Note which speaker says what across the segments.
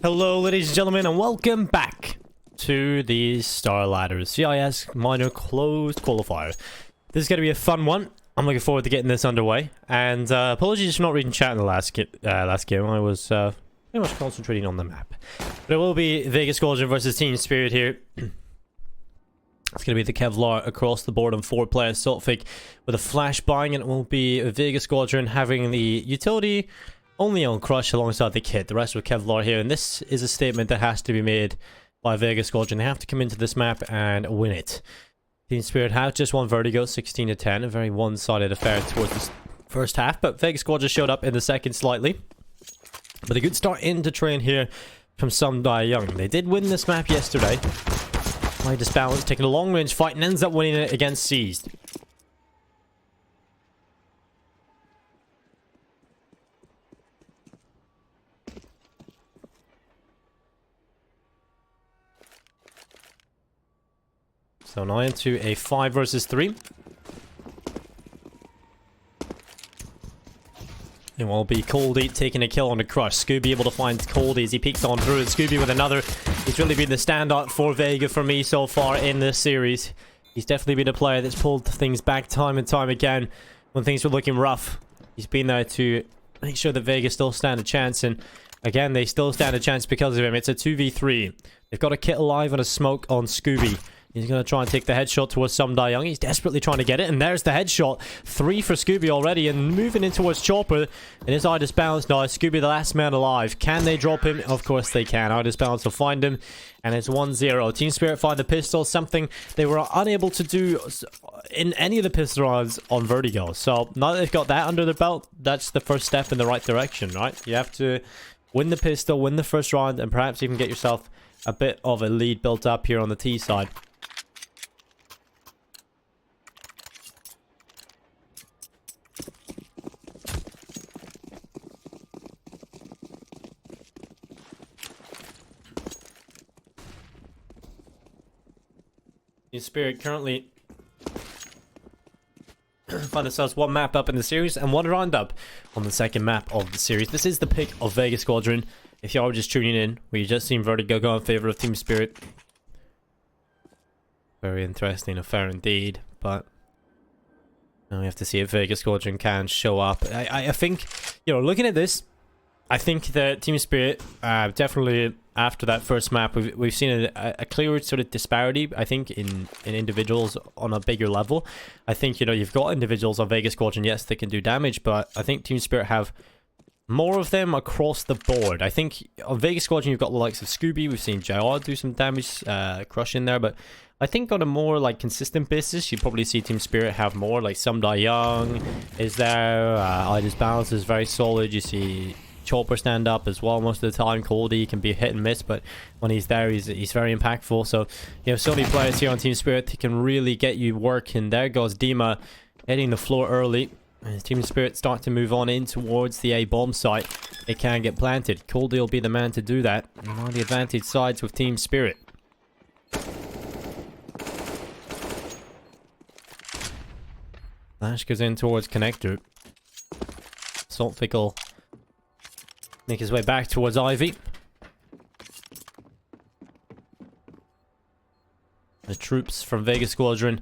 Speaker 1: Hello ladies and gentlemen, and welcome back to the StarLadder CIS minor closed qualifier. This is going to be a fun one. I'm looking forward to getting this underway, and apologies for not reading chat in the last game. I was pretty much concentrating on the map. But it will be VegaSquadron versus Team Spirit here. It's going to be the Kevlar across the board on 4-player Saltfig with a flash buying, and it will be VegaSquadron having the utility only on Crush alongside the kit. The rest with Kevlar here, and this is a statement that has to be made by VegaSquadron. They have to come into this map and win it. Team Spirit have just won Vertigo 16-10, a very one-sided affair towards the first half, but VegaSquadron showed up in the second slightly. But a good start into train here from Some Die Young. They did win this map yesterday. Midas Balance taking a long-range fight and ends up winning it against Seized. So now into a 5 versus 3. It will be Coldy taking a kill on the Crush. Scooby able to find Coldy as he peeks on through. And Scooby with another. He's really been the standout for Vega for me so far in this series. He's definitely been a player that's pulled things back time and time again when things were looking rough. He's been there to make sure that Vega still stand a chance. And again, they still stand a chance because of him. It's a 2v3. They've got a kit alive and a smoke on Scooby. He's going to try and take the headshot towards Some Die Young. He's desperately trying to get it, and there's the headshot. 3 for Scooby already, and moving in towards Chopper. And his Idis Balance now. Scooby the last man alive. Can they drop him? Of course they can. Idis Balance will find him, and it's 1-0. Team Spirit find the pistol, something they were unable to do in any of the pistol rounds on Vertigo. So now that they've got that under their belt, that's the first step in the right direction, right? You have to win the pistol, win the first round, and perhaps even get yourself a bit of a lead built up here on the T side. Team Spirit currently find themselves one map up in the series and one round up on the second map of the series. This is the pick of VegaSquadron. If y'all were just tuning in, we just seen Vertigo go in favor of Team Spirit. Very interesting affair indeed, but now we have to see if VegaSquadron can show up. I think, you know, looking at this, I think that Team Spirit definitely after that first map we've seen a clear sort of disparity, I think, in individuals on a bigger level. I think, you know, you've got individuals on VegaSquadron, yes, they can do damage, but I think Team Spirit have more of them across the board. I think on VegaSquadron you've got the likes of Scooby, we've seen JR do some damage, Crush in there, but I think on a more like consistent basis you'd probably see Team Spirit have more, like Some Die Young is there, Idis Balance is very solid, you see Chopper stand up as well most of the time. Coldy can be hit and miss, but when he's there, he's very impactful. So you have so many players here on Team Spirit that can really get you working. There goes Dima hitting the floor early. As Team Spirit start to move on in towards the A bomb site, it can get planted. Coldy will be the man to do that. And on the advantage sides with Team Spirit. Flash goes in towards Connector. Saltfickle make his way back towards Ivy. The troops from VegaSquadron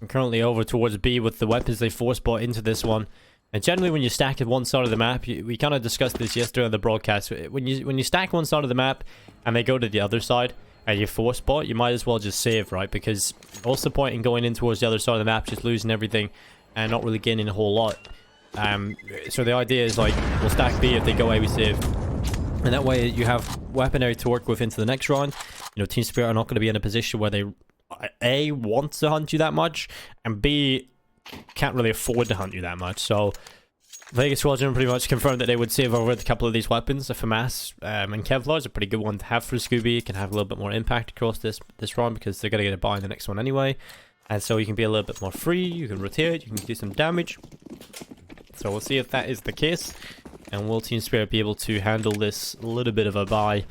Speaker 1: are currently over towards B with the weapons they force bought into this one. And generally when you stack at one side of the map, we kind of discussed this yesterday on the broadcast. When you stack one side of the map and they go to the other side and you force bought, you might as well just save, right? Because what's the point in going in towards the other side of the map, just losing everything and not really gaining a whole lot? So the idea is, like, we'll stack B if they go A, we save, and that way you have weaponry to work with into the next round. You know, Team Spirit are not going to be in a position where they A, want to hunt you that much, and B, can't really afford to hunt you that much. So VegaSquadron pretty much confirmed that they would save over a couple of these weapons. The FAMAS and Kevlar is a pretty good one to have for Scooby. It can have a little bit more impact across this round because they're going to get a buy in the next one anyway, and so you can be a little bit more free, you can rotate, you can do some damage. So we'll see if that is the case, and will Team Spirit be able to handle this little bit of a buy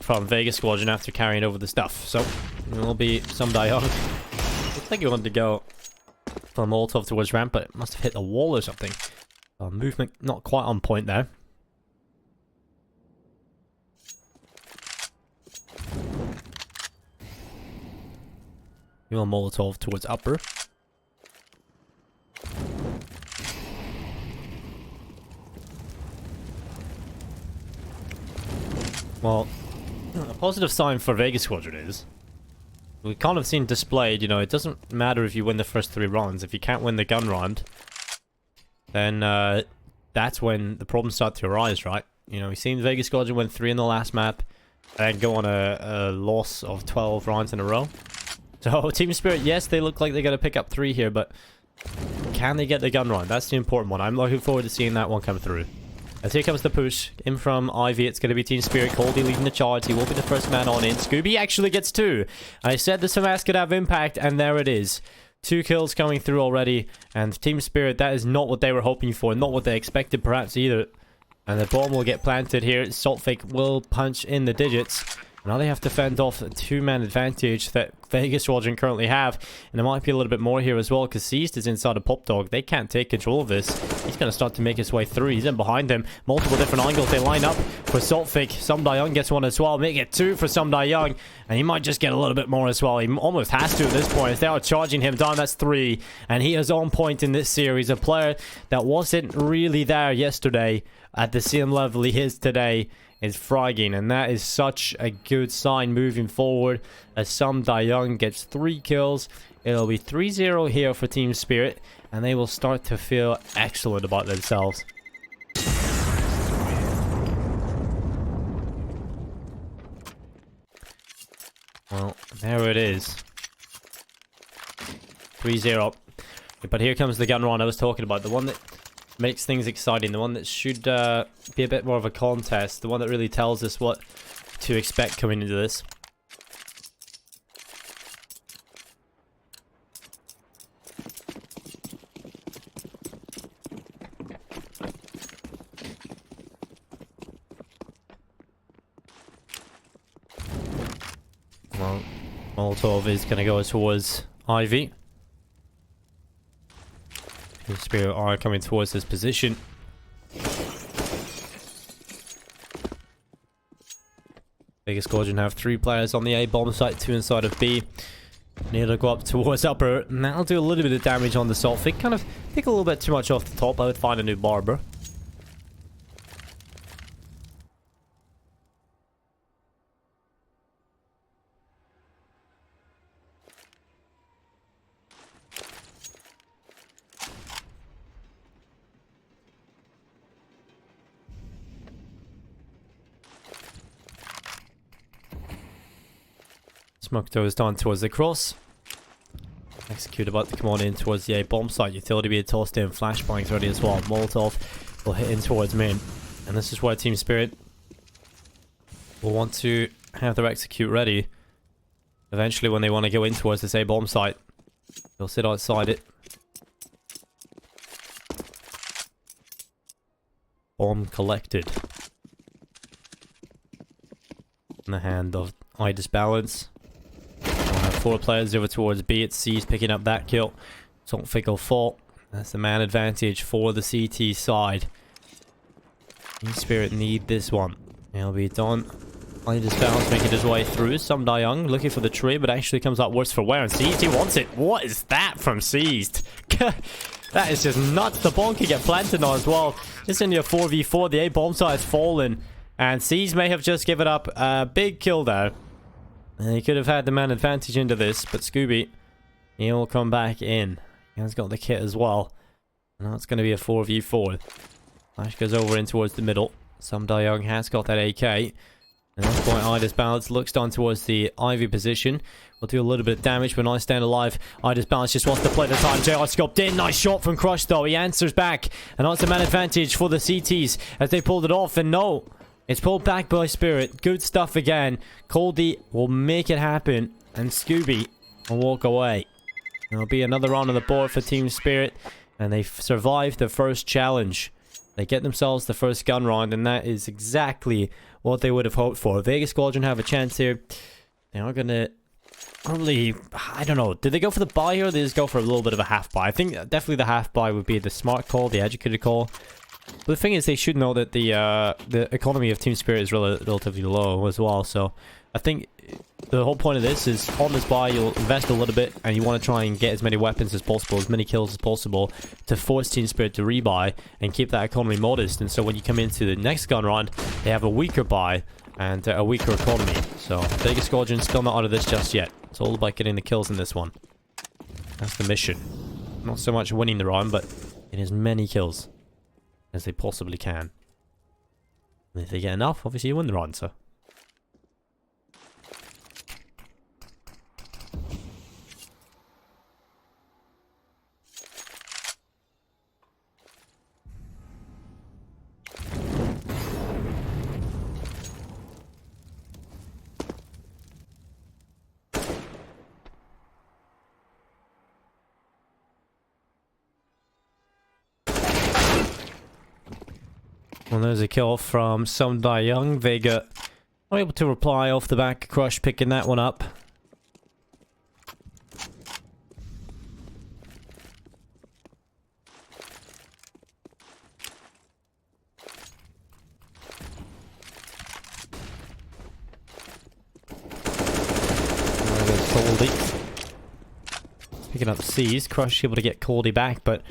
Speaker 1: from VegaSquadron after carrying over the stuff. So it will be Some Die Young. Looks like he wanted to go for a Molotov towards ramp, but it must have hit the wall or something. Movement not quite on point there. You want Molotov towards upper. Well, a positive sign for VegaSquadron is we kind of seen displayed, you know, it doesn't matter if you win the first 3 rounds. If you can't win the gun round, then that's when the problems start to arise, right? You know, we've seen VegaSquadron win 3 in the last map and go on a loss of 12 rounds in a row. So, Team Spirit, yes, they look like they're going to pick up 3 here, but can they get the gun round? That's the important one. I'm looking forward to seeing that one come through. As here comes the push. In from Ivy, it's going to be Team Spirit. Coldy leading the charge. He will be the first man on in. Scooby actually gets 2. I said this FAMAS could have impact, and there it is. 2 kills coming through already. And Team Spirit, that is not what they were hoping for. Not what they expected, perhaps, either. And the bomb will get planted here. Saltfake will punch in the digits. Now they have to fend off a 2-man advantage that VegaSquadron currently have. And there might be a little bit more here as well, because Seized is inside a Pop Dog. They can't take control of this. He's going to start to make his way through. He's in behind him. Multiple different angles. They line up for Saltfake. Some Young gets one as well. Make it 2 for Some Young. And he might just get a little bit more as well. He almost has to at this point. If they are charging him down, that's 3. And he is on point in this series. A player that wasn't really there yesterday at the same level he is today is fragging, and that is such a good sign moving forward as Some Young gets 3 kills. It'll be 3-0 here for Team Spirit, and they will start to feel excellent about themselves. Well, there it is. 3-0. But here comes the gun run I was talking about, the one that makes things exciting, the one that should be a bit more of a contest, the one that really tells us what to expect coming into this. Well, Molotov is going to go towards Ivy. Team Spirit are coming towards this position. VegaSquadron have 3 players on the A bomb site, 2 inside of B. Need to go up towards upper, and that'll do a little bit of damage on the Saltfake. Kind of take a little bit too much off the top. I would find a new barber. Smoke goes down towards the cross. Execute about to come on in towards the A bomb site. Utility being tossed in. Flashbangs ready as well. Molotov will hit in towards main. And this is where Team Spirit will want to have their execute ready. Eventually when they want to go in towards this A bomb site, they'll sit outside it. Bomb collected. In the hand of Idis Balance. 4 players over towards B. It's C's picking up that kill. Saltfake will fall. That's the man advantage for the CT side. Team Spirit need this one. It'll be done. Idis Balance making his way through. Some Young looking for the tree, but actually comes out worse for wear. And CT wants it. What is that from Seized? That is just nuts. The bomb can get planted on as well. It's in your 4v4. The A bomb site has fallen. And Seized may have just given up a big kill there. And he could have had the man advantage into this, but Scooby, he'll come back in. He has got the kit as well. And now it's going to be a 4v4. Flash goes over in towards the middle. Some Young has got that AK. And at this point, Idis Balance looks down towards the Ivy position. Will do a little bit of damage, but nice stand alive. Idis Balance just wants to play the time. JR scoped in. Nice shot from Crush, though. He answers back. And now it's a man advantage for the CTs as they pulled it off. And no, it's pulled back by Spirit. Good stuff again. Coldy will make it happen. And Scooby will walk away. There'll be another round on the board for Team Spirit. And they've survived the first challenge. They get themselves the first gun round. And that is exactly what they would have hoped for. VegaSquadron have a chance here. They are going to probably... I don't know. Did they go for the buy here, or did they just go for a little bit of a half buy? I think definitely the half buy would be the smart call, the educated call. But the thing is, they should know that the economy of Team Spirit is relatively low as well. So I think the whole point of this is, on this buy, you'll invest a little bit, and you want to try and get as many weapons as possible, as many kills as possible, to force Team Spirit to rebuy and keep that economy modest. And so when you come into the next gun round, they have a weaker buy and a weaker economy. So VegaSquadron still not out of this just yet. It's all about getting the kills in this one. That's the mission. Not so much winning the round, but getting as many kills as they possibly can. And if they get enough, obviously you win the round, so. Well, there's a kill from Some Die Young. Vega not able to reply off the back. Crush picking that one up. Coldy. Picking up C's. Crush able to get Coldy back, but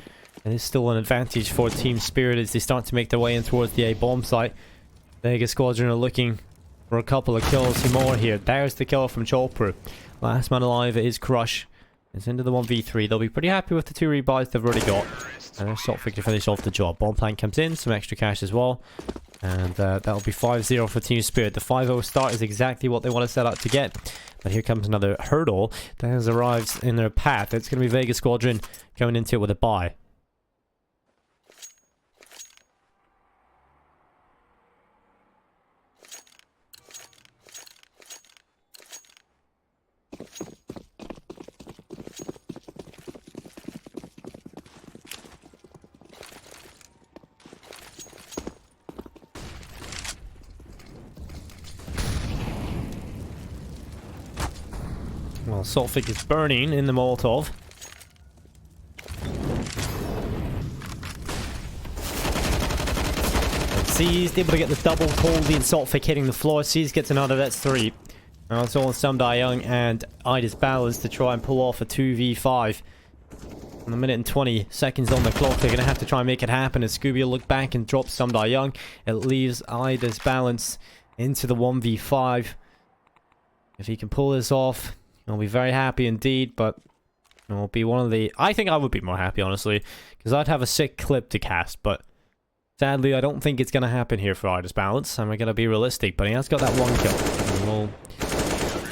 Speaker 1: it is still an advantage for Team Spirit as they start to make their way in towards the A bomb site. VegaSquadron are looking for a couple of kills more here. There's the kill from Chopper. Last man alive is Crush. It's into the 1v3. They'll be pretty happy with the 2 rebuys they've already got. And they're sort of to finish off the job. Bomb plant comes in, some extra cash as well. And that'll be 5-0 for Team Spirit. The 5-0 start is exactly what they want to set out to get. But here comes another hurdle that has arrived in their path. It's going to be VegaSquadron going into it with a buy. Well, Sulfig is burning in the Molotov. And C's able to get the double Coldy and Sulfig hitting the floor. C's gets another, that's 3. Now it's all on Some Die Young and Idis Balance to try and pull off a 2v5. On a minute and 20 seconds on the clock, they're going to have to try and make it happen. As Scooby will look back and drop Some Die Young, it leaves Idis Balance into the 1v5. If he can pull this off, I'll be very happy indeed, but it'll be one of the... I think I would be more happy, honestly, because I'd have a sick clip to cast, but sadly, I don't think it's going to happen here for Idis Balance, and we're going to be realistic, but he has got that one kill. And we'll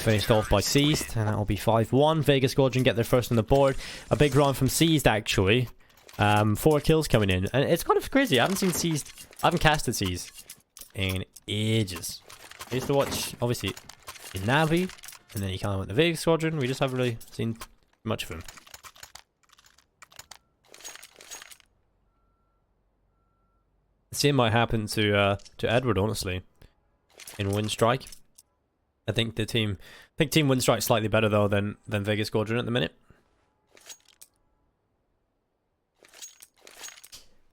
Speaker 1: finished off by Seized, and that'll be 5-1. VegaSquadron get their first on the board. A big round from Seized, actually. 4 kills coming in, and it's kind of crazy. I haven't seen Seized... I haven't casted Seized in ages. I used to watch, obviously, in Navi, and then he kind of went to VegaSquadron. We just haven't really seen much of him. The same might happen to Edward, honestly, in Windstrike. I think Team Windstrike's slightly better though than VegaSquadron at the minute.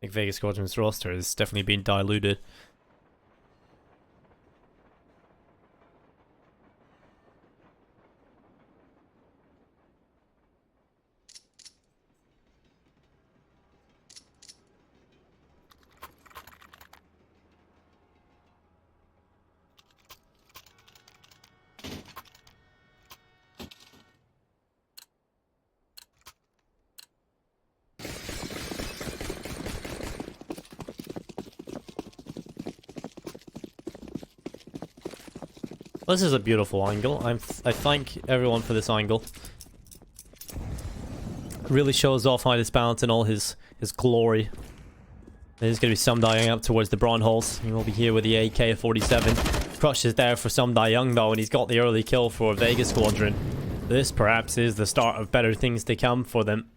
Speaker 1: I think VegaSquadron's roster has definitely been diluted. This is a beautiful angle. I thank everyone for this angle. It really shows off Idis Balance in all his glory. There's going to be Some Die Young up towards the Brawn Holes. He will be here with the AK-47. Crush is there for Some Die Young though, and he's got the early kill for VegaSquadron. This perhaps is the start of better things to come for them.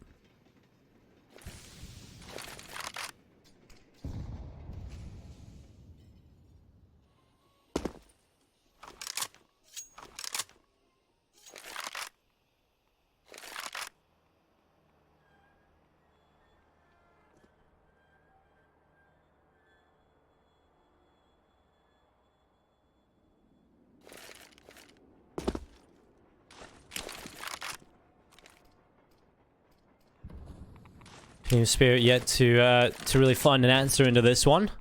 Speaker 1: Team Spirit yet to really find an answer into this one.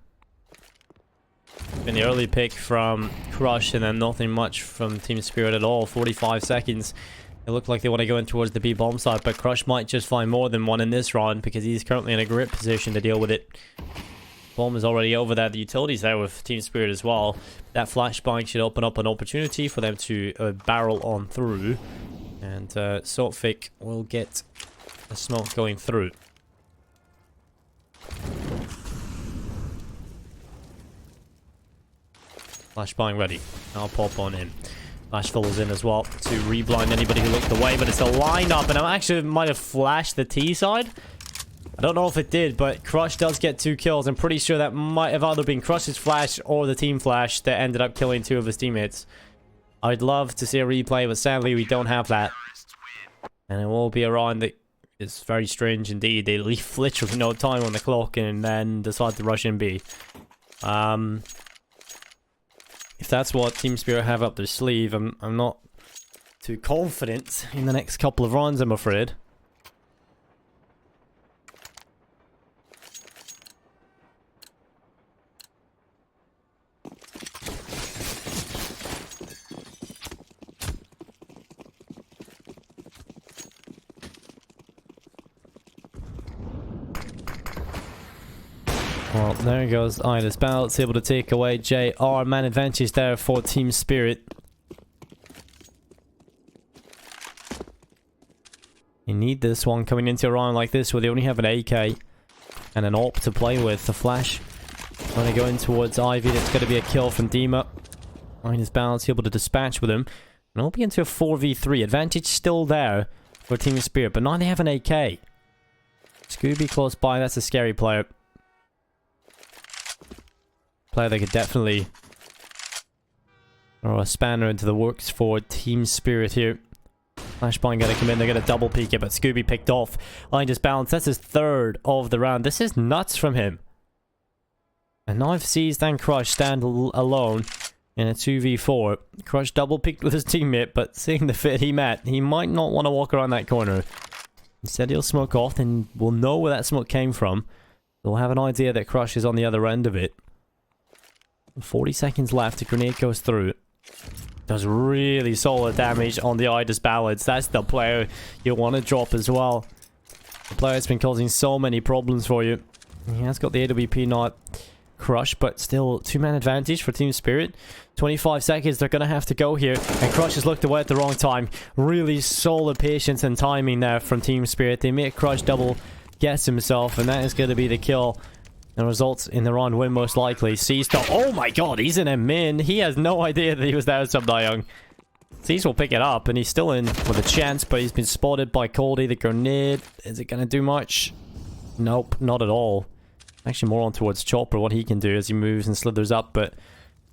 Speaker 1: Been the early pick from Crush, and then nothing much from Team Spirit at all. 45 seconds. It looked like they want to go in towards the B bomb site, but Crush might just find more than one in this round because he's currently in a grip position to deal with it. Bomb is already over there. The utility's there with Team Spirit as well. That flashbang should open up an opportunity for them to barrel on through. And Saltfic will get a smoke going through. Flashbang ready. I'll pop on in. Flash follows in as well to reblind anybody who looked away, but it's a lineup, and I actually might have flashed the T side. I don't know if it did, but Crush does get 2 kills. I'm pretty sure that might have either been Crush's flash or the team flash that ended up killing 2 of his teammates. I'd love to see a replay, but sadly we don't have that. And it will be a round that is very strange indeed. They leave literally no time on the clock and then decide to rush in B. If that's what Team Spirit have up their sleeve, I'm not too confident in the next couple of rounds, I'm afraid. Well, there goes Ida's Balance, able to take away JR. Man advantage there for Team Spirit. You need this one coming into a round like this where they only have an AK and an AWP to play with. The flash going to go in towards Ivy. That's going to be a kill from Dima. Ida's Balance able to dispatch with him. And it'll be into a 4v3. Advantage still there for Team Spirit, but now they have an AK. Scooby close by. That's a scary player. Player that could definitely throw a spanner into the works for Team Spirit here. Flashbang gonna come in, they're gonna double peek it, but Scooby picked off. Ida's Balance, that's his 3rd of the round. This is nuts from him. And now if Seized and Crush stand alone in a 2v4. Crush double peeked with his teammate, but seeing the fit he met, he might not want to walk around that corner. Instead he'll smoke off, and we'll know where that smoke came from. We'll have an idea that Crush is on the other end of it. 40 seconds left, a grenade goes through. Does really solid damage on the Ida's Balance. That's the player you want to drop as well. The player that's been causing so many problems for you. He has got the AWP, not Crush, but still 2-man advantage for Team Spirit. 25 seconds, they're going to have to go here. And Crush has looked away at the wrong time. Really solid patience and timing there from Team Spirit. They make Crush double guess himself, and that is going to be the kill. And results in the round win most likely. Seized up. Oh my god, he's in a min. He has no idea that he was there with some Young. Seized will pick it up, and he's still in with a chance, but he's been spotted by Coldy. The grenade, is it going to do much? Nope, not at all. Actually more on towards Chopper, what he can do as he moves and slithers up, but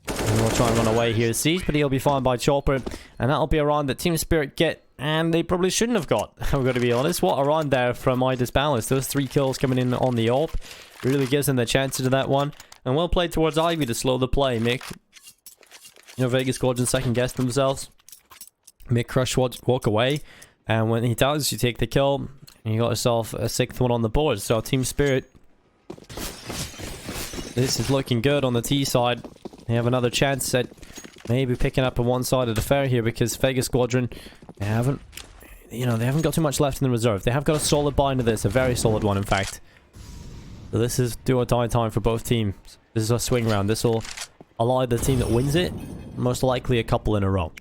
Speaker 1: we'll try and run away here. Seized, but he'll be found by Chopper, and that'll be a round that Team Spirit get, and they probably shouldn't have got. I'm going to be honest. What a round there from Ida's Balance. Those 3 kills coming in on the AWP. Really gives them the chances to that one. And well played towards Ivy to slow the play. Make, VegaSquadron second guess themselves. Make Crush walk away. And when he does, you take the kill. And you got yourself a 6th one on the board. So Team Spirit, this is looking good on the T side. They have another chance at maybe picking up a one-sided affair here, because VegaSquadron, they haven't got too much left in the reserve. They have got a solid buy into this. A very solid one, in fact. So this is do or die time for both teams. This is a swing round. This will allow the team that wins it, most likely a couple in a row.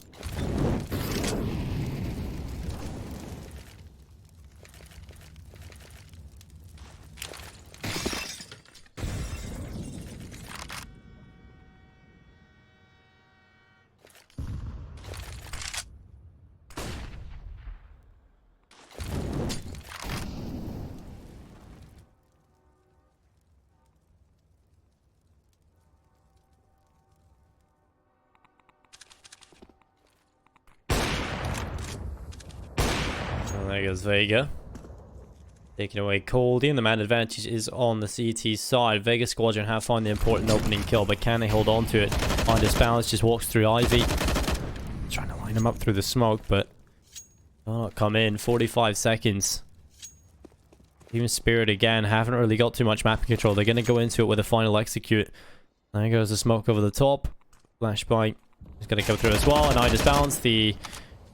Speaker 1: There goes Vega. Taking away Coldy, and the man advantage is on the CT side. VegaSquadron have found the important opening kill, but can they hold on to it? Ida's Balance just walks through Ivy. Trying to line him up through the smoke, but will not come in. 45 seconds. Team Spirit again haven't really got too much mapping control. They're going to go into it with a final execute. There goes the smoke over the top. Flashbang is going to come through as well, and I just bounced. The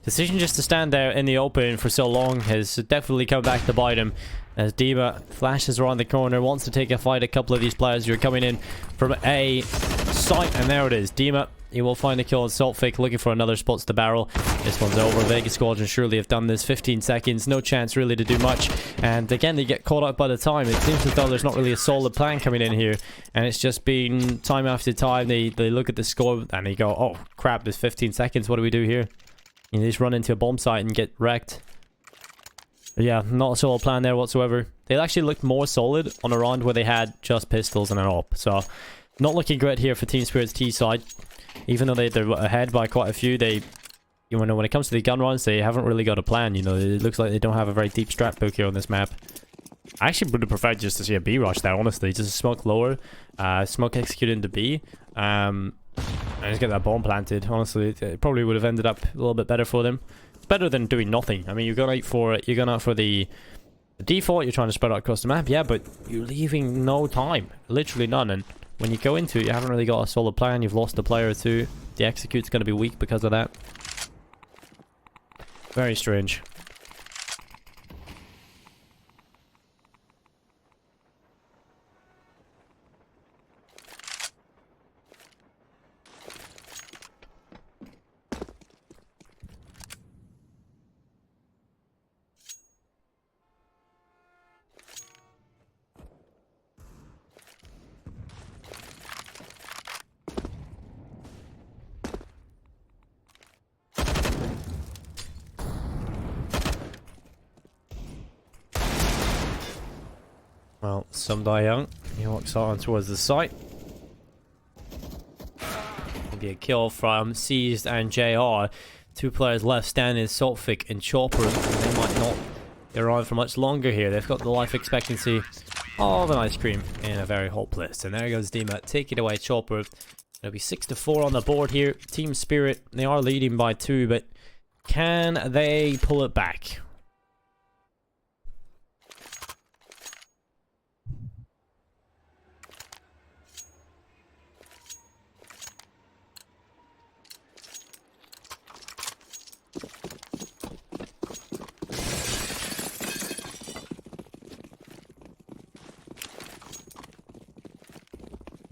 Speaker 1: decision just to stand there in the open for so long has definitely come back to bite him. As Dima flashes around the corner, wants to take a fight. A couple of these players who are coming in from a site, and there it is. Dima, he will find a kill on Salt Fake, looking for another spots to barrel. This one's over. VegaSquadron surely have done this. 15 seconds, no chance really to do much. And again, they get caught up by the time. It seems as though there's not really a solid plan coming in here, and it's just been time after time. They look at the score and they go, oh crap, there's 15 seconds. What do we do here? You just run into a bomb site and get wrecked. But yeah, not a solid plan there whatsoever. They actually looked more solid on a round where they had just pistols and an AWP. So, not looking great here for Team Spirit's T side. Even though they're ahead by quite a few, when it comes to the gun runs, they haven't really got a plan. You know, it looks like they don't have a very deep strat book here on this map. I actually would have preferred just to see a B rush there, honestly. Just smoke lower, smoke execute into B, and just get that bomb planted. Honestly, it probably would have ended up a little bit better for them. It's better than doing nothing. I mean, you're going out for the default. You're trying to spread out across the map, yeah, but you're leaving no time, literally none. And when you go into it, you haven't really got a solid plan. You've lost a player or two. The execute's going to be weak because of that. Very strange. Well, some die young. He walks on towards the site. Maybe a kill from Seized and JR. Two players left standing, Saltfic and Chopper. They might not be around for much longer here. They've got the life expectancy of an ice cream in a very hot place. And there goes Dima. Take it away, Chopper. It'll be 6-4 on the board here. Team Spirit, they are leading by 2, but can they pull it back?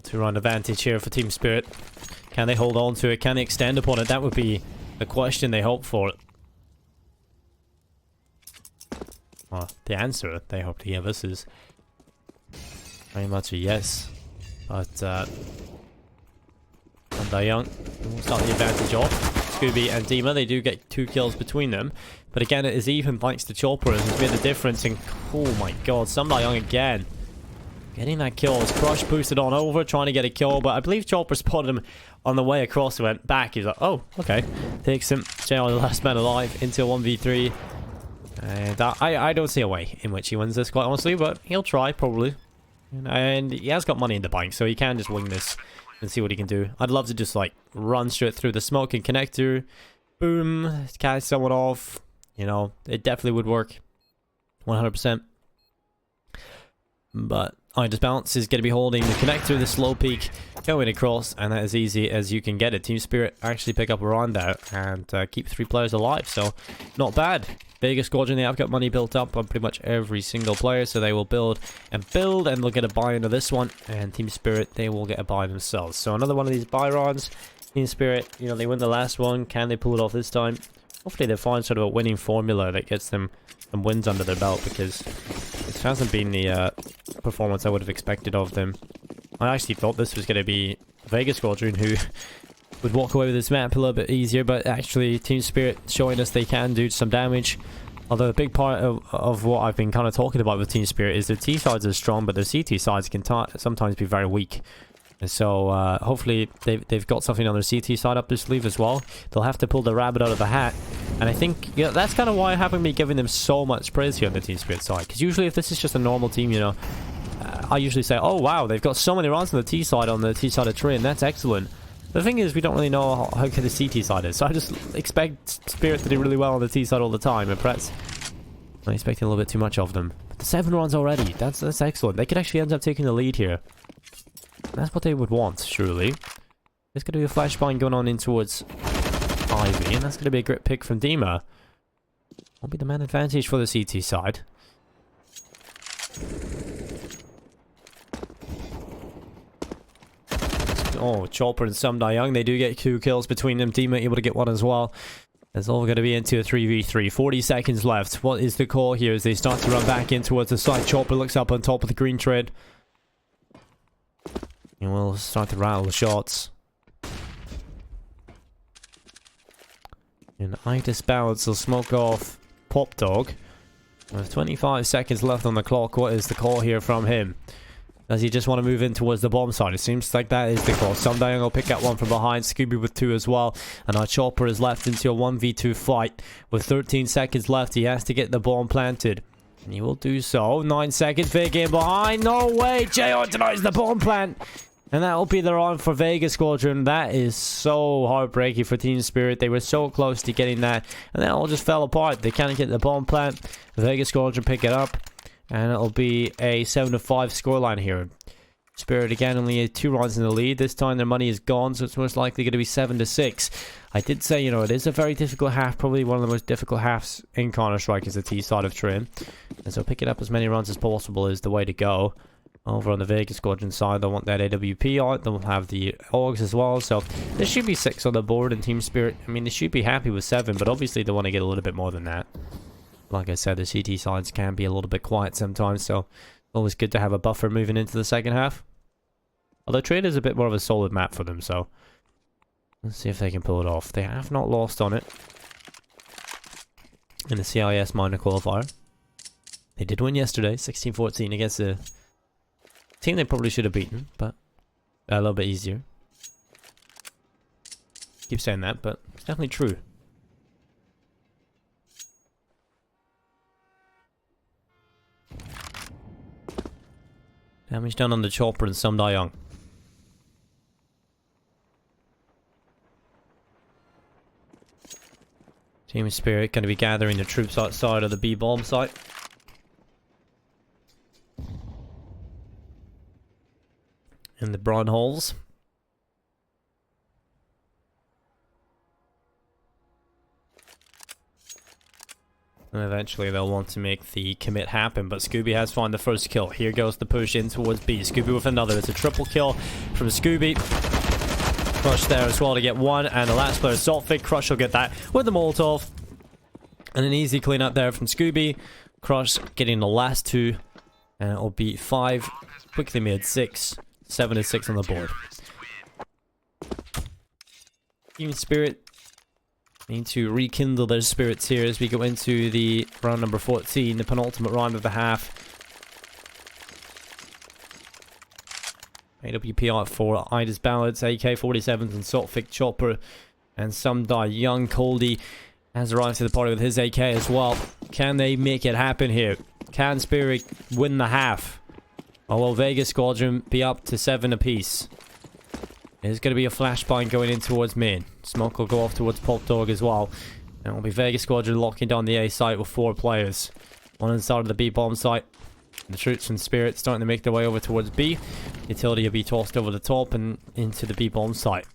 Speaker 1: Two-round advantage here for Team Spirit. Can they hold on to it? Can they extend upon it? That would be the question they hope for. Well, the answer they hope to give us is very much a yes. But Young will start the advantage off. Scooby and Dima, they do get 2 kills between them. But again, it is even thanks to Chopper. It's made the difference. And oh my god, Young again. Getting that kill. As Crush boosted on over, trying to get a kill, but I believe Chopper spotted him on the way across, went back. He's like, oh, okay. Takes him, JR, the last man alive, into a 1v3. And I don't see a way in which he wins this, quite honestly, but he'll try, probably. And he has got money in the bank, so he can just wing this and see what he can do. I'd love to just, like, run straight through the smoke and connector. Boom. Catch someone off. You know, it definitely would work. 100%. But I just bounce is going to be holding the connector, the slow peak, going across, and that is easy as you can get it. Team Spirit actually pick up a round out and keep 3 players alive, so not bad. VegaSquadron, they have got money built up on pretty much every single player, so they will build, and they'll get a buy into this one, and Team Spirit, they will get a buy themselves. So another one of these buy rounds. Team Spirit, you know, they win the last one. Can they pull it off this time? Hopefully they find sort of a winning formula that gets them some wins under their belt, because this hasn't been the performance I would have expected of them. I actually thought this was going to be VegaSquadron who would walk away with this map a little bit easier, but actually Team Spirit showing us they can do some damage. Although a big part of what I've been kind of talking about with Team Spirit is their T sides are strong, but their CT sides can sometimes be very weak. And so hopefully they've got something on their CT side up their sleeve as well. They'll have to pull the rabbit out of the hat. And I think, yeah, that's kind of why I haven't been giving them so much praise here on the Team Spirit side. Because usually if this is just a normal team, you know, I usually say, oh wow, they've got so many rounds on the T side, on the T side of train, that's excellent. The thing is, we don't really know how good the CT side is. So I just expect Spirit to do really well on the T side all the time. And perhaps I'm expecting a little bit too much of them. But the 7 runs already. That's excellent. They could actually end up taking the lead here. That's what they would want, surely. There's going to be a flashbang going on in towards Ivy, and that's going to be a great pick from Dima. Won't be the man advantage for the CT side. Oh, Chopper and Sum Young, they do get 2 kills between them. Dima able to get 1 as well. It's all going to be into a 3v3. 40 seconds left. What is the call here as they start to run back in towards the side? Chopper looks up on top of the green trade. And we'll start to rattle the shots. And Itis Balance will smoke off Pop Dog. With 25 seconds left on the clock, what is the call here from him? Does he just want to move in towards the bomb side? It seems like that is the call. Sumdayong will pick up 1 from behind. Scooby with 2 as well. And our Chopper is left into a 1v2 fight. With 13 seconds left, he has to get the bomb planted. And he will do so. 9 seconds, Vega in behind. No way! JR denies the bomb plant. And that will be the run for VegaSquadron. That is so heartbreaking for Team Spirit. They were so close to getting that. And that all just fell apart. They can't get the bomb plant. VegaSquadron pick it up. And it'll be a 7-5 scoreline here. Spirit again only 2 runs in the lead. This time their money is gone, so it's most likely going to be 7-6. I did say, you know, it is a very difficult half. Probably one of the most difficult halves in Counter-Strike is the T side of Trim. And so picking up as many runs as possible is the way to go. Over on the VegaSquadron side, they'll want that AWP out. They'll have the AUGs as well. So there should be 6 on the board in Team Spirit. I mean, they should be happy with 7, but obviously they want to get a little bit more than that. Like I said, the CT sides can be a little bit quiet sometimes, so always good to have a buffer moving into the second half. Although Trade is a bit more of a solid map for them, so let's see if they can pull it off. They have not lost on it in the CIS minor qualifier. They did win yesterday, 16-14 against a team they probably should have beaten, but a little bit easier. Keep saying that, but it's definitely true. Damage done on the Chopper and Sum Young. Team Spirit going to be gathering the troops outside of the B bomb site. In the Braun holes. And eventually they'll want to make the commit happen, but Scooby has found the first kill. Here goes the push in towards B. Scooby with another. It's a triple kill from Scooby. Crush there as well to get 1, and the last player, Saltfig. Crush will get that with the Molotov. And an easy clean up there from Scooby. Crush getting the last 2, and it'll be 5. Quickly made 6. 7-6 on the board. Team Spirit need to rekindle their spirits here as we go into the round number 14, the penultimate round of the half. AWP out for Ida's Ballads, AK-47s and Saltfig Chopper, and Sum Young. Coldy has arrived to the party with his AK as well. Can they make it happen here? Can Spirit win the half? Or will VegaSquadron be up to 7 apiece? There's going to be a flashbang going in towards main. Smoke will go off towards Pop Dog as well. And it will be VegaSquadron locking down the A site with 4 players. 1 inside of the B bomb site. The troops from Spirit starting to make their way over towards B. Utility will be tossed over the top and into the B bomb site.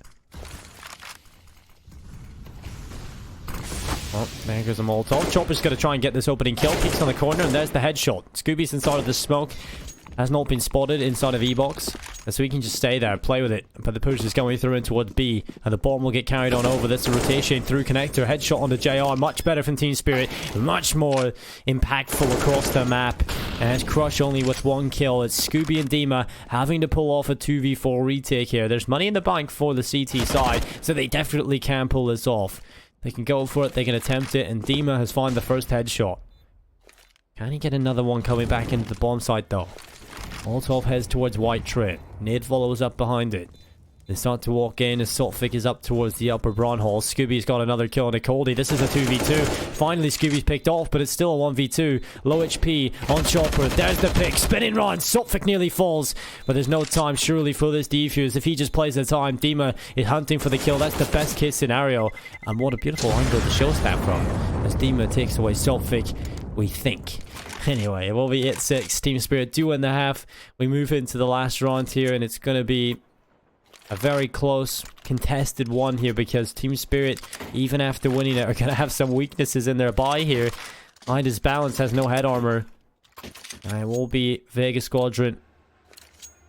Speaker 1: Oh, there goes a Molotov. Chopper's going to try and get this opening kill. Peeks on the corner, and there's the headshot. Scooby's inside of the smoke. Has not been spotted inside of E-Box. And so he can just stay there, play with it. But the push is going through in towards B. And the bomb will get carried on over. This is a rotation through connector. Headshot onto JR. Much better from Team Spirit. Much more impactful across the map. And it's Crush only with 1 kill. It's Scooby and Dima having to pull off a 2v4 retake here. There's money in the bank for the CT side. So they definitely can pull this off. They can go for it. They can attempt it. And Dima has found the first headshot. Can he get another one coming back into the bomb site though? Molotov heads towards White Tray. Nade follows up behind it. They start to walk in as Saltfig is up towards the upper Braun hall. Scooby's got another kill on a Coldy. This is a 2v2. Finally, Scooby's picked off, but it's still a 1v2. Low HP on Chopper. There's the pick. Spinning round. Saltfig nearly falls, but there's no time surely for this defuse. If he just plays the time, Dima is hunting for the kill. That's the best case scenario. And what a beautiful angle to show that from. As Dima takes away Saltfig, we think. Anyway, it will be 8-6. Team Spirit do win the half. We move into the last round here, and it's going to be a very close, contested one here because Team Spirit, even after winning it, are going to have some weaknesses in their buy here. Midas Balance has no head armor. And it will be VegaSquadron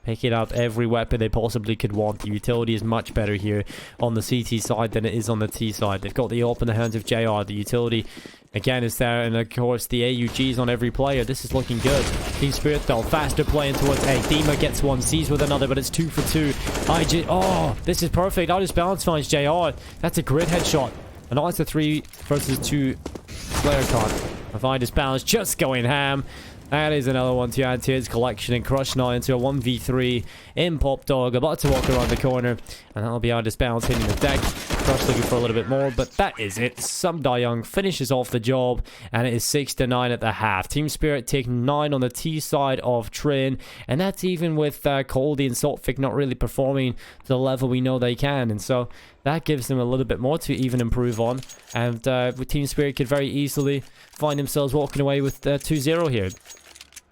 Speaker 1: picking up every weapon they possibly could want. The utility is much better here on the CT side than it is on the T side. They've got the AWP in the hands of JR. The utility, again, is there. And, of course, the AUGs on every player. This is looking good. Team Spirit, though, faster playing towards A. Dima gets one, sees with another, but it's 2 for 2. IG... Oh, this is perfect. Midas Balance finds JR. That's a great headshot. And now it's a 3 versus 2 player count. Midas Balance just going ham. That is another one to add to his collection, and Crush now into a 1v3 in Pop Dog, about to walk around the corner, and that'll be Midas Balance hitting the deck. Crush looking for a little bit more, but that is it. Some Young finishes off the job, and it is 6-9 at the half. Team Spirit taking 9 on the T side of Train, and that's even with Coldie and Saltfic not really performing to the level we know they can, and so that gives them a little bit more to even improve on, and Team Spirit could very easily find themselves walking away with 2-0 here.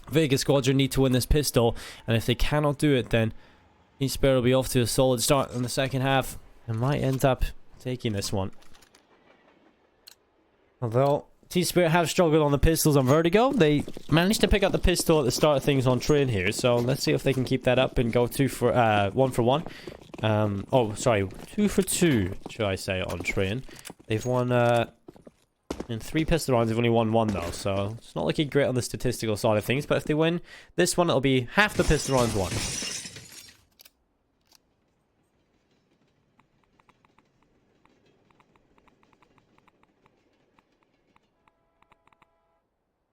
Speaker 1: VegaSquadron need to win this pistol, and if they cannot do it, then Team Spirit will be off to a solid start in the second half and might end up taking this one. Although Team Spirit have struggled on the pistols on Vertigo, they managed to pick up the pistol at the start of things on Train here, so let's see if they can keep that up and go 1 for 1. Oh, sorry, 2 for 2, should I say, on Train. They've won in 3 pistol rounds. They've only won 1 though, so it's not looking great on the statistical side of things, but if they win this one, it'll be half the pistol rounds won.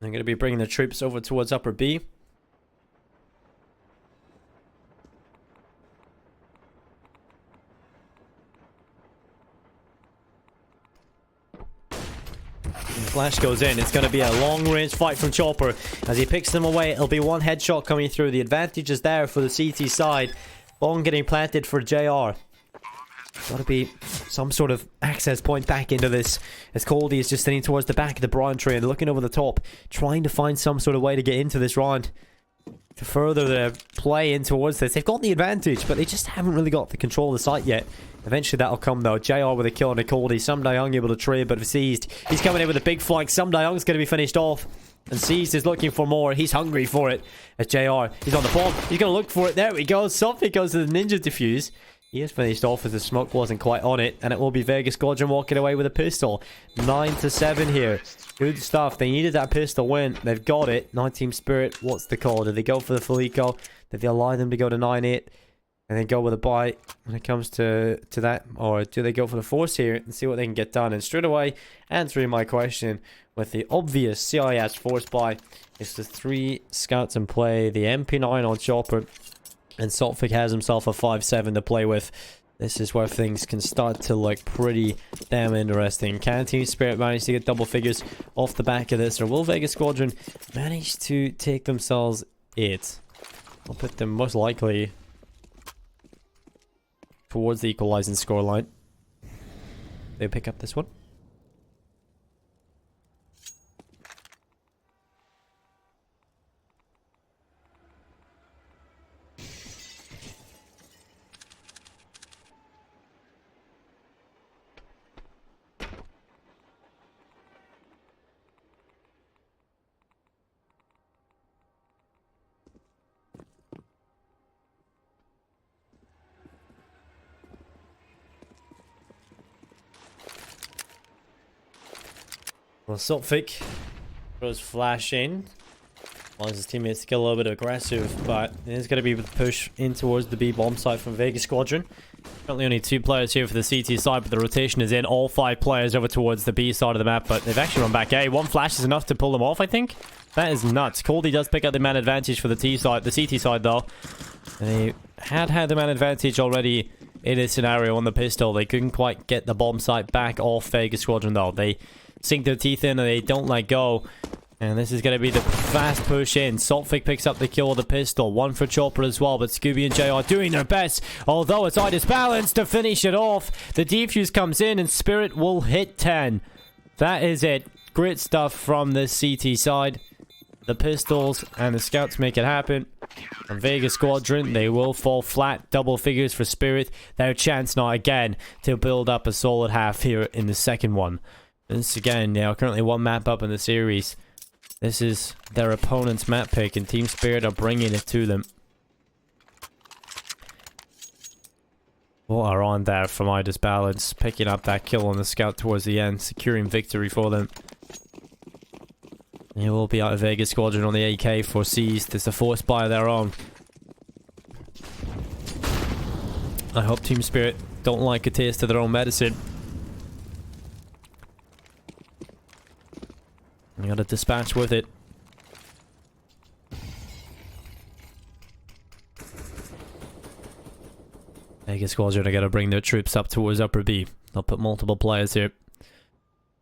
Speaker 1: I'm going to be bringing the troops over towards Upper B. Flash goes in. It's going to be a long-range fight from Chopper. As he picks them away, it'll be one headshot coming through. The advantage is there for the CT side. Bomb getting planted for JR. Got to be some sort of access point back into this, as Coldie is just sitting towards the back of the Brian train, looking over the top, trying to find some sort of way to get into this round, to further their play in towards this. They've got the advantage, but they just haven't really got the control of the site yet. Eventually that'll come though. JR with a kill on a Coldie. Some Young able to trade, but seized. He's coming in with a big flank. Some Young's going to be finished off. And Seized is looking for more. He's hungry for it. As JR, he's on the bomb. He's going to look for it. There we go. Something goes to the ninja defuse. He is finished off as the smoke wasn't quite on it. And it will be VegaSquadron walking away with a pistol. 9-7 here. Good stuff. They needed that pistol win. They've got it. 9 Team Spirit. What's the call? Did they go for the full eco? Did they allow them to go to 9-8? And then go with a buy when it comes to that? Or do they go for the force here and see what they can get done? And straight away, answering my question with the obvious CIS force buy is the 3 scouts in play. The MP9 on Chopper. And Saltfic has himself a 5-7 to play with. This is where things can start to look pretty damn interesting. Can Team Spirit manage to get double figures off the back of this? Or will VegaSquadron manage to take themselves 8? I'll put them most likely towards the equalizing scoreline. They pick up this one. Well, Saltfic throws flash in. Wants his teammates to get a little bit aggressive, but it is going to be the push in towards the B bomb site from VegaSquadron. Currently only 2 players here for the CT side, but the rotation is in. All 5 players over towards the B side of the map, but they've actually run back A. 1 flash is enough to pull them off, I think. That is nuts. Coldie does pick up the man advantage for the T side, the CT side though. And they had the man advantage already in this scenario on the pistol. They couldn't quite get the bomb site back off VegaSquadron though. They sink their teeth in and they don't let go. And this is going to be the fast push in. Saltfic picks up the kill with the pistol. 1 for Chopper as well, but Scooby and Jay are doing their best. Although it's Midas Balance to finish it off. The defuse comes in and Spirit will hit 10. That is it. Great stuff from the CT side. the pistols and the scouts make it happen. From VegaSquadron, they will fall flat. Double figures for Spirit. Their chance now again to build up a solid half here in the second one. This again, they are currently one map up in the series. This is their opponent's map pick, and Team Spirit are bringing it to them. What are on there from Midas Balance, picking up that kill on the scout towards the end, securing victory for them. It will be out of VegaSquadron on the AK for Seized. It's a force by their own. I hope Team Spirit don't like a taste of their own medicine. You gotta dispatch with it. VegaSquadron are gonna bring their troops up towards Upper B. They'll put multiple players here.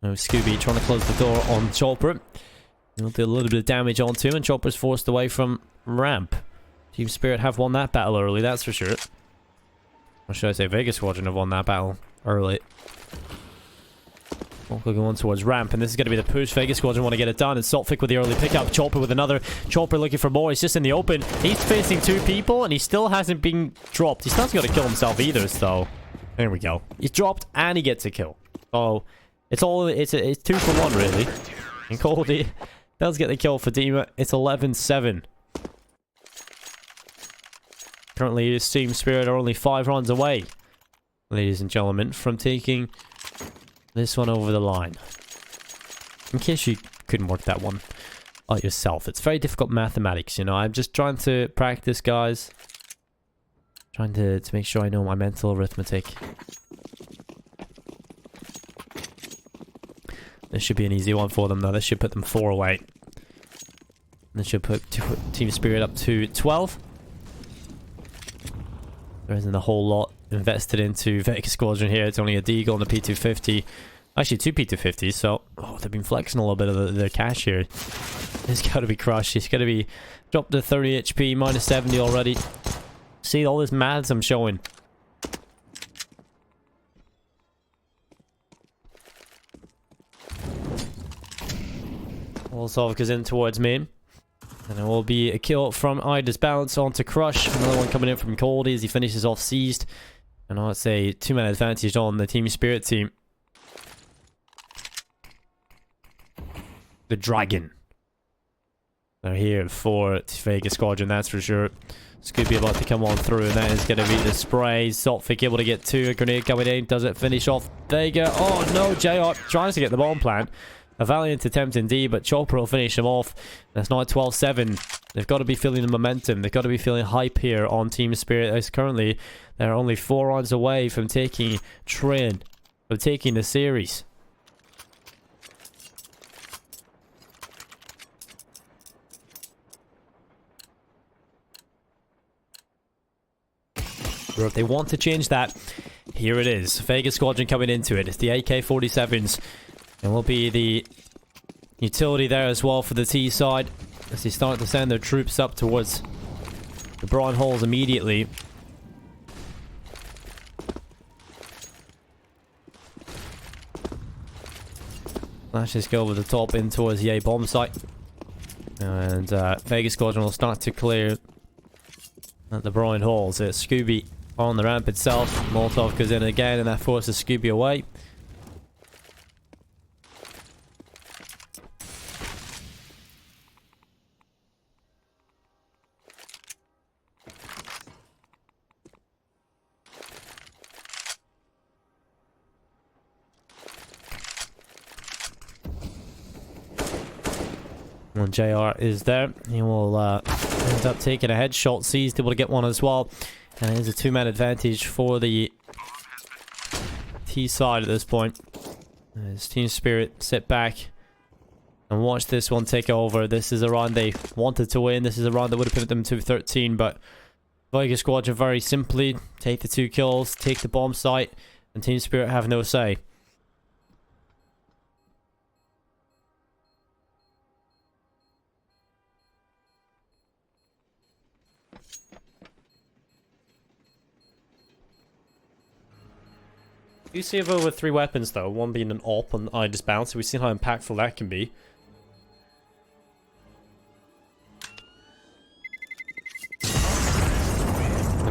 Speaker 1: Now Scooby trying to close the door on Chopper. He'll do a little bit of damage onto him, and Chopper's forced away from ramp. Team Spirit have won that battle early, that's for sure. Or should I say VegaSquadron have won that battle early. We're going towards ramp, and this is going to be the push. VegaSquadron want to get it done, and Saltfic with the early pickup. Chopper with another. Chopper looking for more. He's just in the open. He's facing two people, and he still hasn't been dropped. He's not going to kill himself either, so... There we go. He's dropped, and he gets a kill. So, it's 2 for 1, really. And Coldy does get the kill for Dima. It's 11-7. Currently, Team Spirit are only 5 rounds away, ladies and gentlemen, from taking this one over the line. In case you couldn't work that one out yourself. It's very difficult mathematics, you know. I'm just trying to practice, guys. Trying to make sure I know my mental arithmetic. This should be an easy one for them, though. This should put them 4 away. This should put Team Spirit up to 12. There isn't a whole lot invested into VegaSquadron here. It's only a Deagle and a P250. Actually, 2 P250s, so... Oh, they've been flexing a little bit of their cash here. It's got to be crushed. It's got to be dropped to 30 HP, minus 70 already. See all this maths I'm showing. Olsov goes in towards main. And it will be a kill from Midas Balance onto Crush. Another one coming in from Coldy as he finishes off Seized. And I'd say 2-man advantage on the Team Spirit team. The Dragon. They're here for VegaSquadron, that's for sure. Scooby about to come on through, and that is going to be the spray. Saltfic able to get 2. A grenade coming in. Does it finish off Vega? Oh no, JR tries to get the bomb plant. A valiant attempt indeed, but Chopper will finish him off. That's now 12-7. They've got to be feeling the momentum. They've got to be feeling hype here on Team Spirit. As currently, they're only 4 rounds away from taking Train, from taking the series. Or if they want to change that, here it is. VegaSquadron coming into it. It's the AK-47s. And will be the utility there as well for the T side as they start to send their troops up towards the Brawn holes immediately. Flashes go over the top in towards the A bomb site. And VegaSquadron will start to clear at the Brawn holes. It's Scooby on the ramp itself. Molotov goes in again, and that forces Scooby away. When JR is there, he will end up taking a headshot. Seized, able to get one as well. And it is a 2-man advantage for the T side at this point. As Team Spirit sit back and watch this one take over. This is a round they wanted to win. This is a round that would have put them to 13, but VegaSquadron very simply take the 2 kills, take the bomb site, and Team Spirit have no say. You see over with 3 weapons though, one being an AWP and Midas Balance, so we've seen how impactful that can be.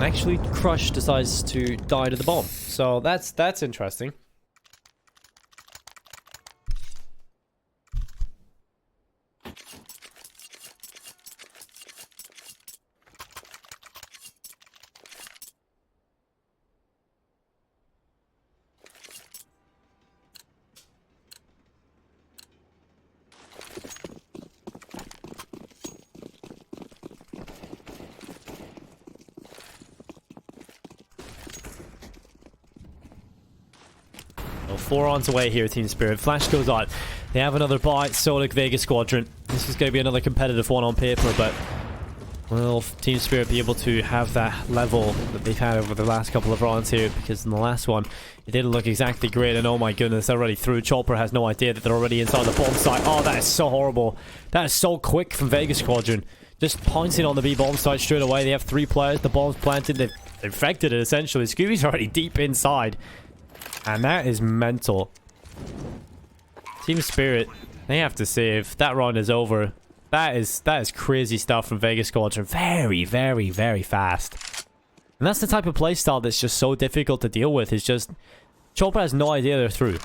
Speaker 1: And actually, Crush decides to die to the bomb. So that's interesting. So 4 ons away here, Team Spirit. Flash goes on. They have another buy. Solic VegaSquadron. This is going to be another competitive one on paper, but will Team Spirit be able to have that level that they've had over the last couple of rounds here? Because in the last one, it didn't look exactly great, and oh my goodness, they're already through. Chopper has no idea that they're already inside the bomb site. Oh, that is so horrible. That is so quick from VegaSquadron. Just pouncing on the B bomb site straight away. They have 3 players. The bomb's planted. They've infected it, essentially. Scooby's already deep inside. And that is mental. Team Spirit, they have to save. That round is over. That is crazy stuff from VegaSquadron. Very, very, very fast. And that's the type of playstyle that's just so difficult to deal with. It's just... Chopper has no idea they're through.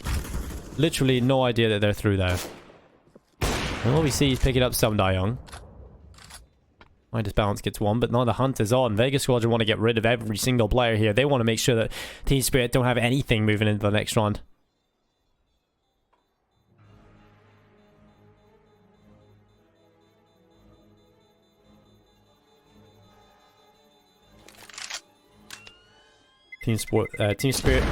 Speaker 1: Literally no idea that they're through there. And what we see is picking up some Young. Minus balance gets 1, but now the hunt is on. VegaSquadron want to get rid of every single player here. They want to make sure that Team Spirit don't have anything moving into the next round. Team Spirit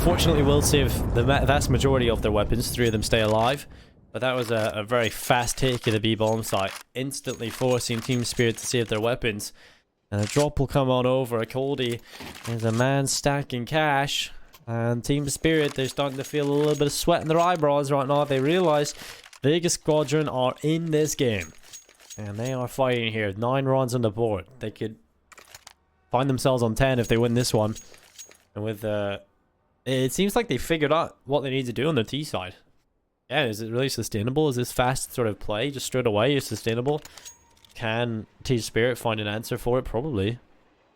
Speaker 1: fortunately will save the vast majority of their weapons. 3 of them stay alive. But that was a very fast take of the B-bomb site, instantly forcing Team Spirit to save their weapons. And a drop will come on over. Coldy is a man stacking cash. And Team Spirit, they're starting to feel a little bit of sweat in their eyebrows right now. They realize VegaSquadron are in this game. And they are fighting here. 9 rounds on the board. They could find themselves on 10 if they win this one. And with it seems like they figured out what they need to do on the T side. Yeah, is it really sustainable? Is this fast sort of play just straight away is sustainable? Can Team Spirit find an answer for it? Probably.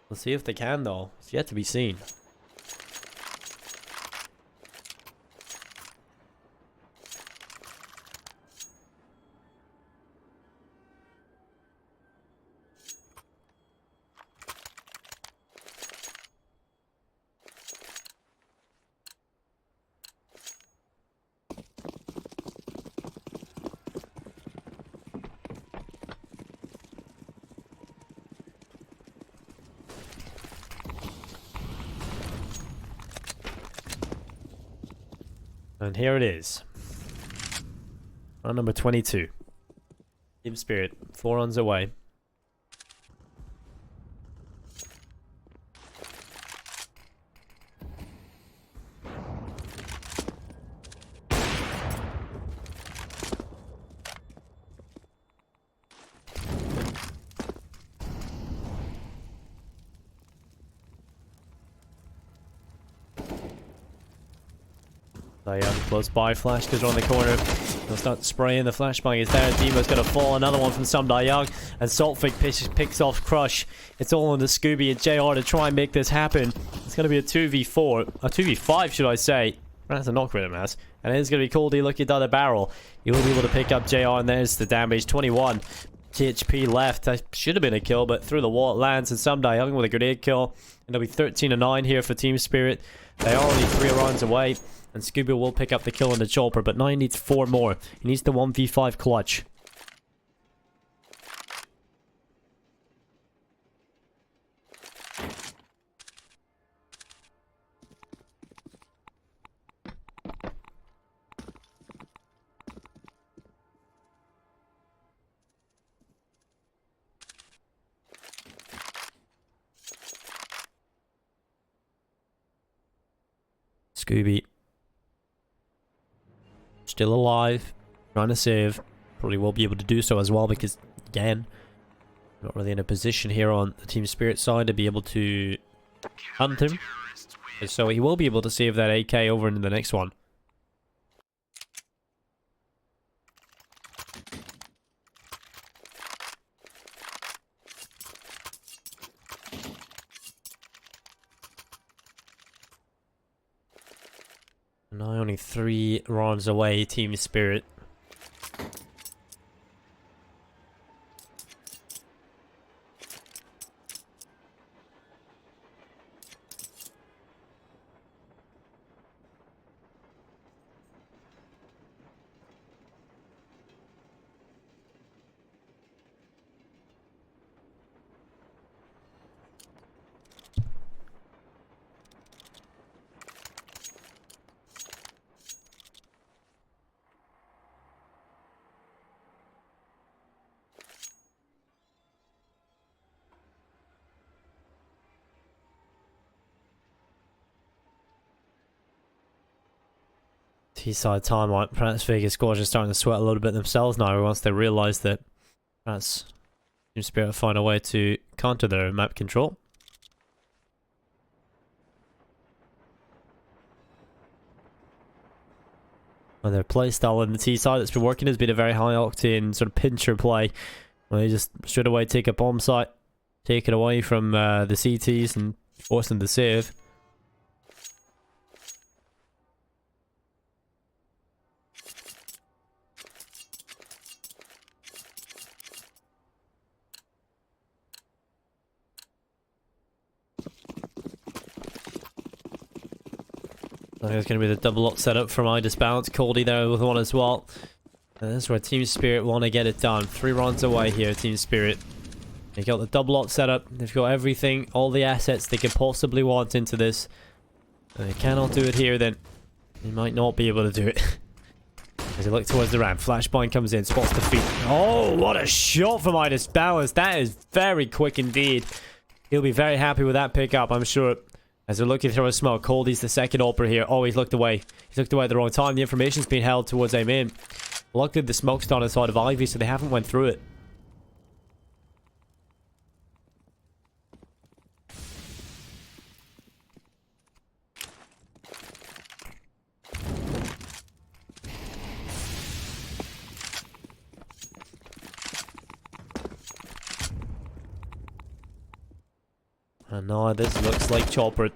Speaker 1: Let's see if they can, though. It's yet to be seen. And here it is. Round number 22. Team Spirit, 4 runs away. Young close by. Flash goes around the corner. They'll start spraying. The flashbang is there. Demo's going to fall. Another one from Some Young. And Saltfig picks off Crush. It's all on the Scooby and JR to try and make this happen. It's going to be a 2v4. A 2v5, should I say. That's a knock rhythm, mass. And it is going to be Coldy looking down the barrel. He will be able to pick up JR, and there's the damage. 21 THP left. That should have been a kill, but through the wall it lands. And Some Young with a grenade kill. And it'll be 13-9 here for Team Spirit. They are only 3 rounds away. And Scooby will pick up the kill on the Chopper, but now he needs 4 more. He needs the 1v5 clutch. Scooby still alive, trying to save. Probably will be able to do so as well because, again, not really in a position here on the Team Spirit side to be able to hunt him. So he will be able to save that AK over into the next one. Now only 3 rounds away, Team Spirit. T-side timeout. Perhaps VegaSquadron starting to sweat a little bit themselves now once they realise that perhaps Team Spirit find a way to counter their map control. And their playstyle in the T-side that's been working has been a very high octane sort of pincher play, where they just straight away take a bomb site, take it away from the CTs and force them to save. I think it's going to be the double up setup from Idis Bounce. Coldy there with one as well. And this is where Team Spirit want to get it done. 3 rounds away here, Team Spirit. They got the double up setup. They've got everything, all the assets they could possibly want into this. And they cannot do it here then. They might not be able to do it. As they look towards the ramp, Flashpoint comes in, spots the feet. Oh, what a shot from Idis Bounce. That is very quick indeed. He'll be very happy with that pickup, I'm sure. As they're looking through a smoke, Coldy's the second opera here. Oh, he's looked away. He's looked away at the wrong time. The information's been held towards aim in. Luckily, the smoke's down inside of Ivy, so they haven't went through it. And now this looks like Chopper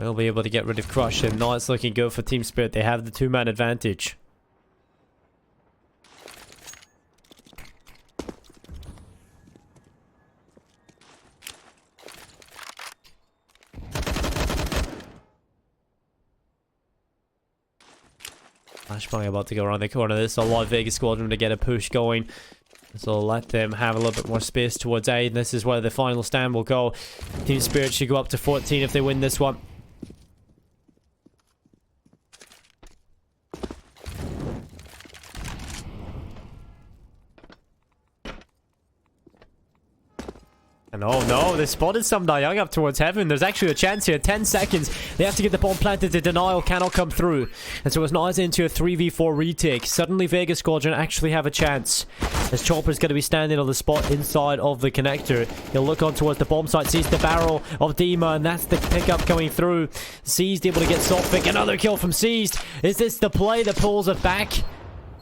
Speaker 1: will be able to get rid of Crush, and now it's looking good for Team Spirit. They have the 2-man advantage. Flashbang about to go around the corner. This will allow VegaSquadron to get a push going. This will let them have a little bit more space towards A. This is where the final stand will go. Team Spirit should go up to 14 if they win this one. And oh no, they spotted some Young up towards heaven. There's actually a chance here. 10 seconds. They have to get the bomb planted. The denial cannot come through. And so it's now into a 3v4 retake. Suddenly VegaSquadron actually have a chance. As Chopper's going to be standing on the spot inside of the connector. He'll look on towards the bomb site. Sees the barrel of Dima. And that's the pickup coming through. Seized able to get Softpick. Another kill from Seized. Is this the play that pulls it back?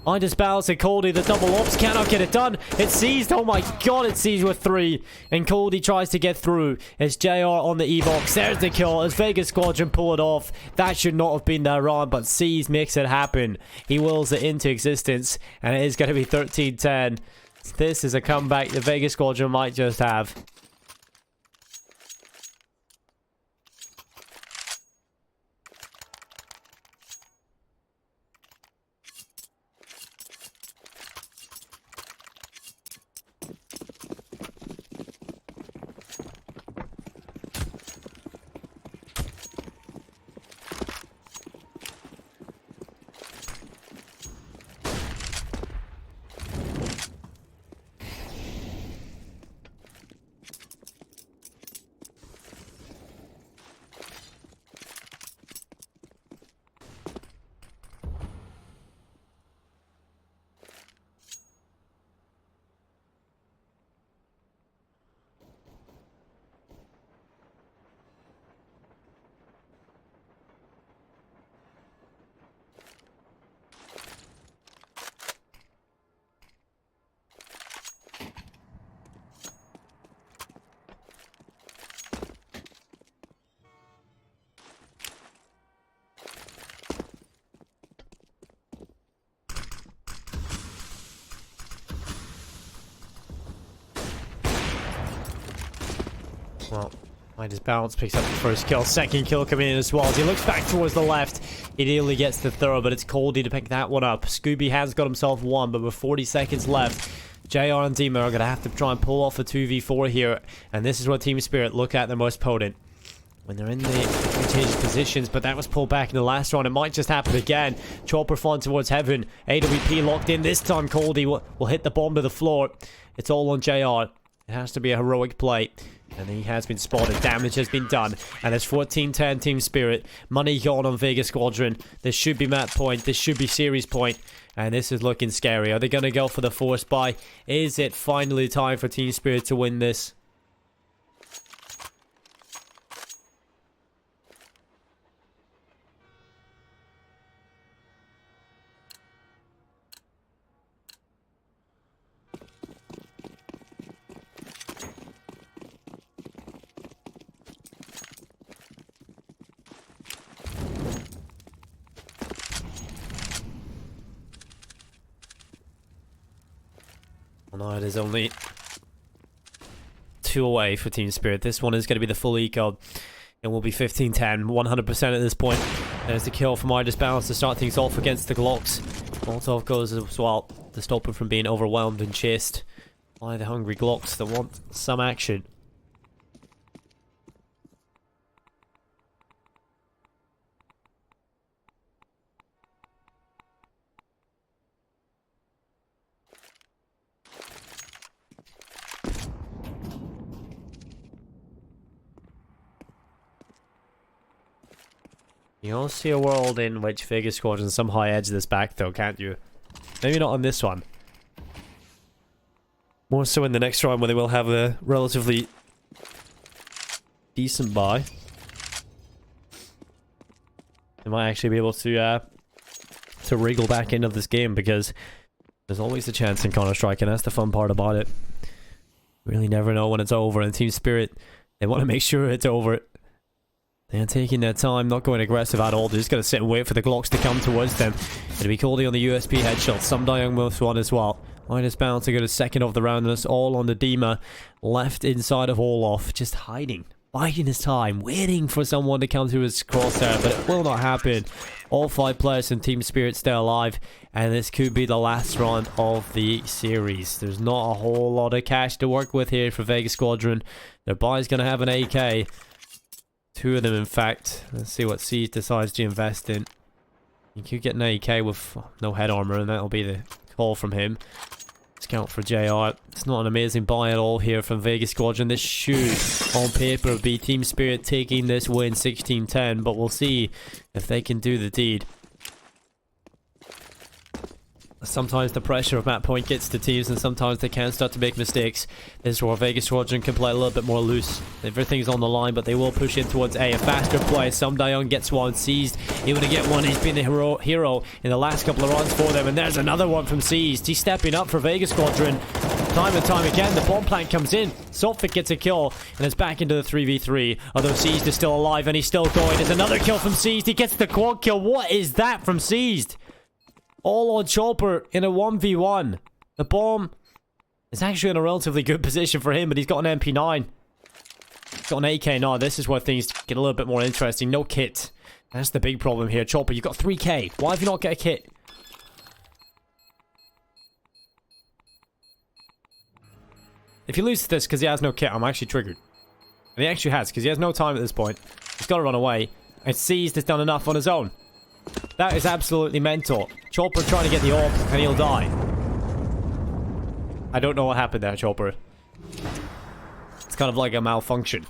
Speaker 1: Idis Bounce and Coldy, the double ops cannot get it done. It's Seized. Oh my god, it's Seized with 3. And Coldy tries to get through. It's JR on the E-box. There's the kill as VegaSquadron pull it off. That should not have been their round, but Seized makes it happen. He wills it into existence, and it is going to be 13-10. This is a comeback that VegaSquadron might just have. Well, Midas Bounce picks up the first kill. Second kill coming in as well. As he looks back towards the left, he nearly gets the throw, but it's Coldy to pick that one up. Scooby has got himself one, but with 40 seconds left, JR and Dima are going to have to try and pull off a 2v4 here. And this is what Team Spirit look at the most potent. When they're in the advantageous positions, but that was pulled back in the last round. It might just happen again. Chopper flying towards heaven. AWP locked in. This time Coldy will hit the bomb to the floor. It's all on JR. It has to be a heroic play. And he has been spotted. Damage has been done. And it's 14-10 Team Spirit. Money gone on VegaSquadron. This should be map point. This should be series point. And this is looking scary. Are they going to go for the force buy? Is it finally time for Team Spirit to win this? No, it is only 2 away for Team Spirit. This one is going to be the full eco. It will be 15-10, 100% at this point. There's the kill from Midas Bounce to start things off against the Glocks. Molotov goes as well to stop him from being overwhelmed and chased by the hungry Glocks that want some action. You'll see a world in which VegaSquadron somehow edge this back though, can't you? Maybe not on this one. More so in the next round where they will have a relatively decent buy. They might actually be able to wriggle back into this game because there's always a chance in Counter-Strike, and that's the fun part about it. Really never know when it's over, and Team Spirit, they want to make sure it's over. They're taking their time, not going aggressive at all. They're just going to sit and wait for the Glocks to come towards them. It'll be Coldy on the USP headshot. Some dying with one as well. Midas Bounce to go to second of the round, and it's all on the Dima. Left inside of Olaf, just hiding. Biding his time, waiting for someone to come to his crosshair, but it will not happen. All 5 players in Team Spirit stay alive, and this could be the last round of the series. There's not a whole lot of cash to work with here for VegaSquadron. Their buy's going to have an AK. 2 of them, in fact. Let's see what CIS decides to invest in. You could get an AK with no head armor, and that'll be the call from him. Scout for JR. It's not an amazing buy at all here from VegaSquadron. This should, on paper, be Team Spirit taking this win 16-10, but we'll see if they can do the deed. Sometimes the pressure of map point gets to teams, and sometimes they can start to make mistakes. This is where VegaSquadron can play a little bit more loose. Everything's on the line, but they will push in towards A. A faster play. Somdayon gets one seized. Able to get one. He's been the hero in the last couple of runs for them, and there's another one from seized. He's stepping up for VegaSquadron. Time and time again, the bomb plant comes in. Sophic gets a kill, and it's back into the 3v3. Although Seized is still alive, and he's still going. There's another kill from Seized. He gets the quad kill. What is that from Seized? All on Chopper in a 1v1. The bomb is actually in a relatively good position for him, but he's got an MP9. He's got an AK now. This is where things get a little bit more interesting. No kit. That's the big problem here. Chopper, you've got 3k. Why have you not got a kit? If he loses this because he has no kit, I'm actually triggered. And he actually has, because he has no time at this point. He's got to run away. And Seized has done enough on his own. That is absolutely mental. Chopper trying to get the AWP, and he'll die. I don't know what happened there, Chopper. It's kind of like a malfunction.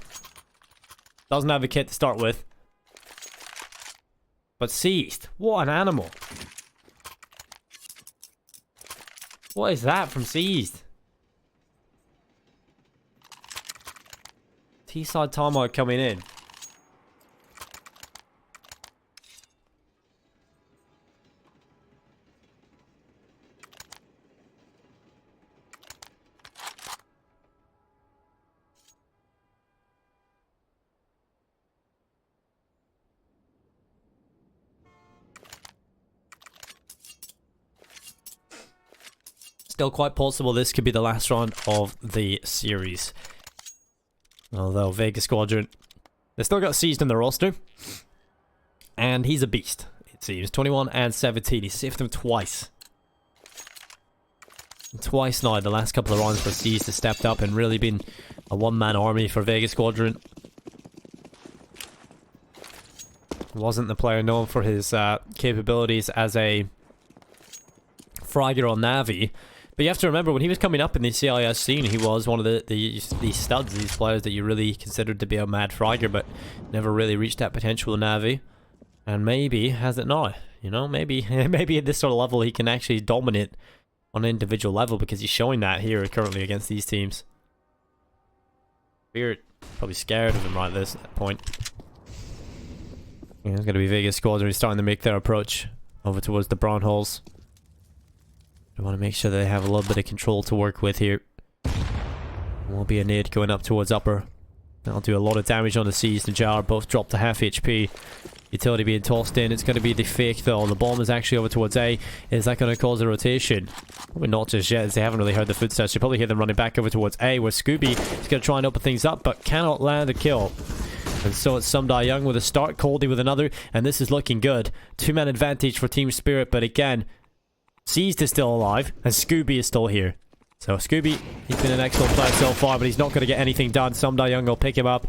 Speaker 1: Doesn't have a kit to start with. But Seized, what an animal. What is that from Seized? T-side timeout coming in. Still quite possible this could be the last round of the series. Although VegaSquadron, they still got Seized in the roster. And he's a beast, it seems. 21 and 17. He saved them twice. And twice now, the last couple of rounds for Seized has stepped up and really been a one-man army for VegaSquadron. Wasn't the player known for his capabilities as a fragger on Navi. But you have to remember, when he was coming up in the CIS scene, he was one of the studs, these players that you really considered to be a mad fragger, but never really reached that potential in Navi. And maybe has it now, you know, maybe maybe at this sort of level he can actually dominate on an individual level, because he's showing that here currently against these teams. We're probably scared of him right at this point. Yeah, it's going to be VegaSquadron starting to make their approach over towards the brown holes. They want to make sure they have a little bit of control to work with here. Will be a nade going up towards upper. That'll do a lot of damage on the Seized and Jar. Both drop to half HP. Utility being tossed in. It's going to be the fake though. The bomb is actually over towards A. Is that going to cause a rotation? Probably not just yet, as they haven't really heard the footsteps. You probably hear them running back over towards A, where Scooby is going to try and open things up, but cannot land a kill. And so it's Sumdai Young with a start, Coldy with another, and this is looking good. Two-man advantage for Team Spirit, but again, Seized is still alive, and Scooby is still here. So Scooby, he's been an excellent player so far, but he's not going to get anything done. Sumdai Young will pick him up.